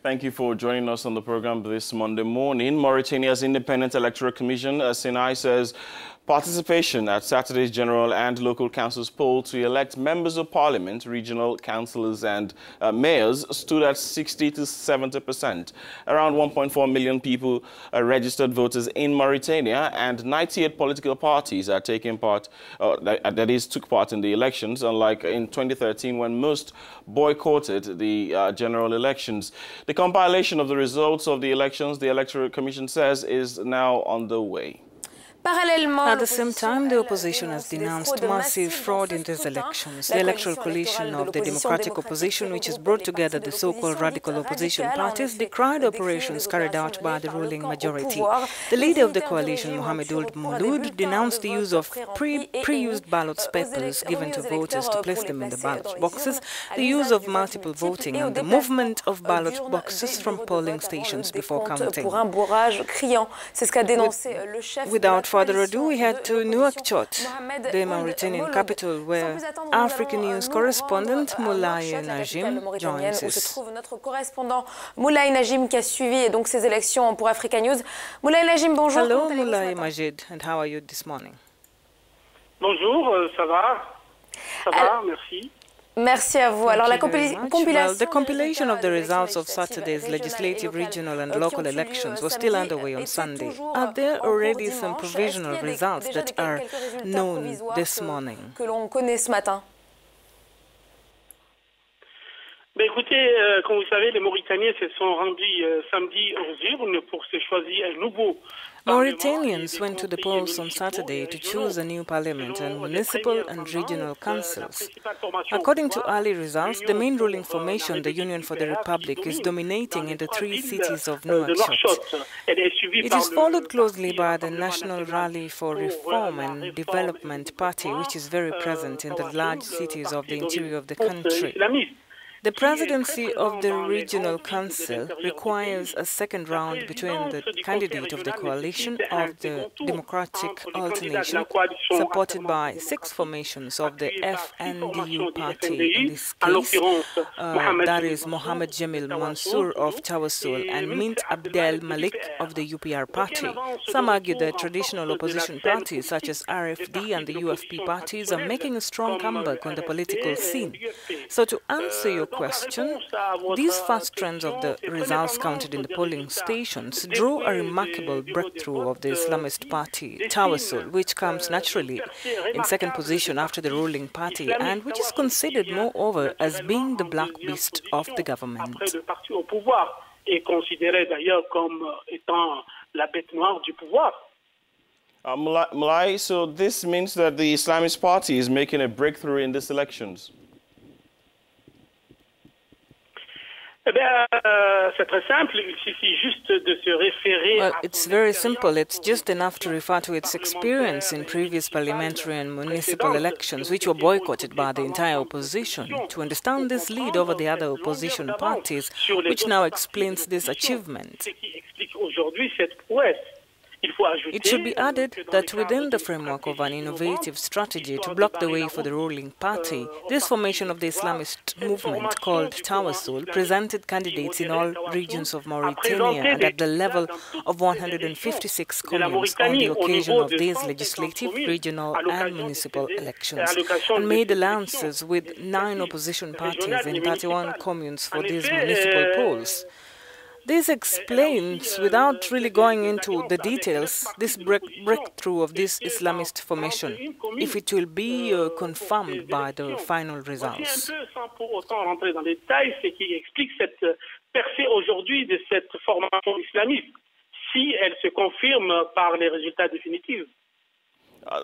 Thank you for joining us on the program this Monday morning. Mauritania's Independent Electoral Commission, CENI, says participation at Saturday's general and local councils poll to elect members of parliament, regional councillors and mayors stood at 60 to 70%. Around 1.4 million people registered voters in Mauritania, and 98 political parties are taking part, took part in the elections, unlike in 2013 when most boycotted the general elections. The compilation of the results of the elections, the Electoral Commission says, is now on the way. At the same time, the opposition has denounced massive fraud in these elections. The electoral coalition of the democratic opposition, which has brought together the so-called radical opposition parties, decried operations carried out by the ruling majority. The leader of the coalition, Mohamed Ould Mouloud, denounced the use of pre-used ballot papers given to voters to place them in the ballot boxes, the use of multiple voting, and the movement of ballot boxes from polling stations before counting. Without further ado, we head to Nouakchott, the Mauritanian capital, where Africanews correspondent Moulay Najim joins us. Notre correspondant Moulay Najim qui a suivi donc ces élections pour Africanews. Moulay Najim, bonjour. Hello, Moulay Majid, and how are you this morning? Bonjour, ça va? Ça va, merci. Merci à vous. Alors, the compilation of the results of Saturday's legislative, regional and local elections was still underway on Sunday. Are there already some provisional results that are known this morning? Que l'on connaît ce matin? Écoutez, comme vous savez, les Mauritaniens se sont rendus samedi aux urnes pour se choisir un nouveau. Mauritanians went to the polls on Saturday to choose a new parliament and municipal and regional councils. According to early results, the main ruling formation, the Union for the Republic, is dominating in the three cities of Nouakchott. It is followed closely by the National Rally for Reform and Development Party, which is very present in the large cities of the interior of the country. The presidency of the regional council requires a second round between the candidate of the coalition of the democratic alternation, supported by 6 formations of the FNDU party, in this case, that is Mohamed Jamil Mansour of Tawassul and Mint Abdel Malik of the UPR party. Some argue that traditional opposition parties such as RFD and the UFP parties are making a strong comeback on the political scene. So to answer your question, these fast trends of the results counted in the polling stations drew a remarkable breakthrough of the Islamist party, Tawassul, which comes naturally in second position after the ruling party and which is considered moreover as being the black beast of the government. Moulay, so this means that the Islamist party is making a breakthrough in these elections? Well, it's very simple. It's just enough to refer to its experience in previous parliamentary and municipal elections, which were boycotted by the entire opposition, to understand this lead over the other opposition parties, which now explains this achievement. It should be added that within the framework of an innovative strategy to block the way for the ruling party, this formation of the Islamist movement called Tawassul presented candidates in all regions of Mauritania and at the level of 156 communes on the occasion of these legislative, regional and municipal elections, and made alliances with 9 opposition parties in 31 communes for these municipal polls. This explains, without really going into the details, this breakthrough of this Islamist formation, if it will be confirmed by the final results.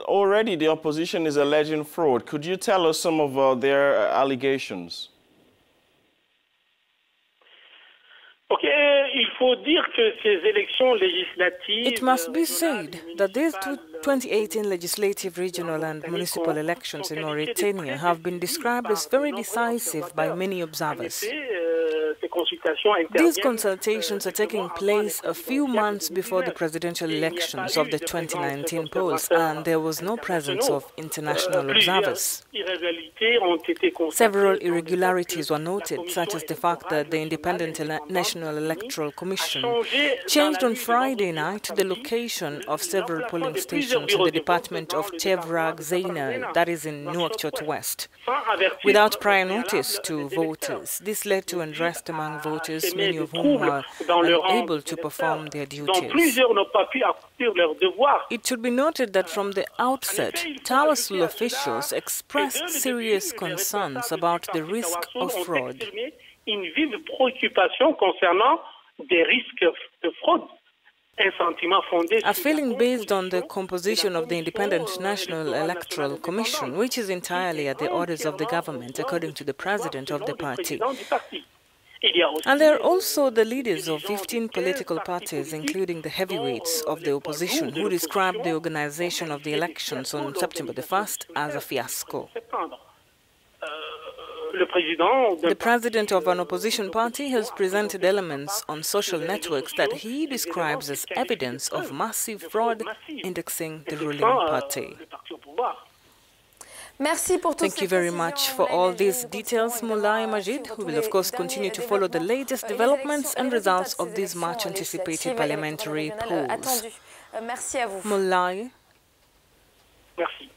Already the opposition is alleging fraud. Could you tell us some of their allegations? It must be said that these 2018 legislative, regional and municipal elections in Mauritania have been described as very decisive by many observers. These consultations are taking place a few months before the presidential elections of the 2019 polls, and there was no presence of international observers. Several irregularities were noted, such as the fact that the Independent National Electoral Commission changed on Friday night the location of several polling stations in the department of Chevrag Zeina, that is in Nouakchott West, without prior notice to voters. This led to unrest among voters, many of whom were unable to perform their duties. It should be noted that from the outset, Tawasul officials expressed serious concerns about the risk of fraud. A feeling based on the composition of the Independent National Electoral Commission, which is entirely at the orders of the government, according to the president of the party. And there are also the leaders of 15 political parties, including the heavyweights of the opposition, who described the organization of the elections on September the 1st as a fiasco. The president of an opposition party has presented elements on social networks that he describes as evidence of massive fraud indexing the ruling party. Thank you very much for all these details, Moulay Majid, who will of course continue to follow the latest developments and results of these much anticipated parliamentary polls. Moulay. Merci.